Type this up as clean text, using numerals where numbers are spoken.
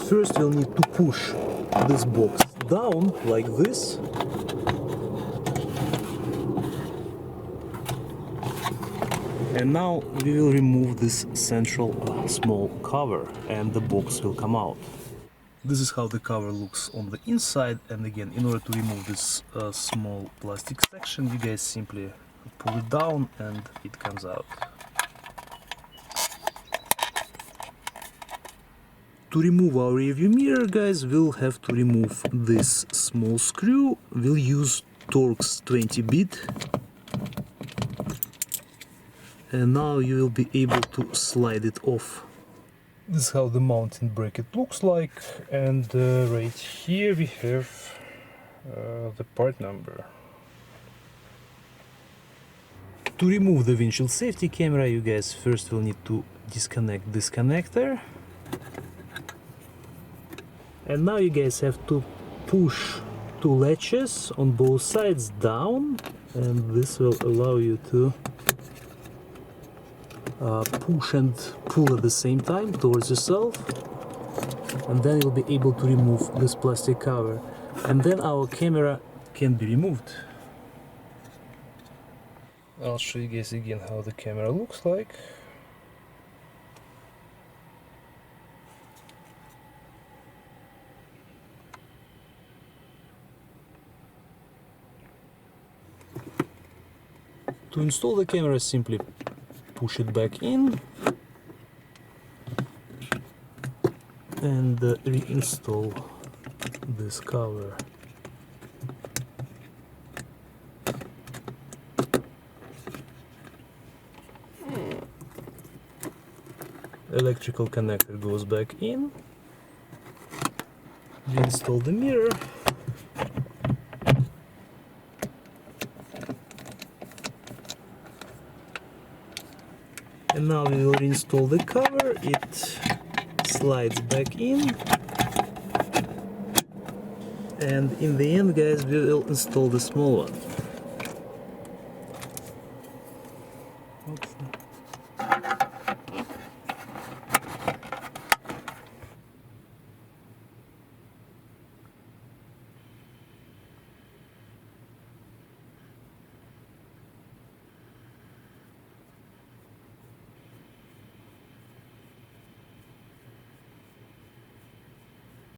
First we'll need to push this box down like this. And now we will remove this central small cover and the box will come out. This is how the cover looks on the inside, and again, in order to remove this small plastic section, you guys simply pull it down and it comes out. To remove our rearview mirror, guys, we'll have to remove this small screw. We'll use Torx 20-bit. And now you will be able to slide it off. This is how the mounting bracket looks like, and right here we have the part number. To remove the windshield safety camera, you guys first will need to disconnect this connector. And now you guys have to push two latches on both sides down, and this will allow you to push and pull at the same time towards yourself, and then you'll be able to remove this plastic cover, and then our camera can be removed. I'll show you guys again how the camera looks like. To install the camera, simply push it back in and reinstall this cover. Electrical connector goes back in. Reinstall the mirror. And now we will reinstall the cover. It slides back in, and in the end, guys, we will install the small one.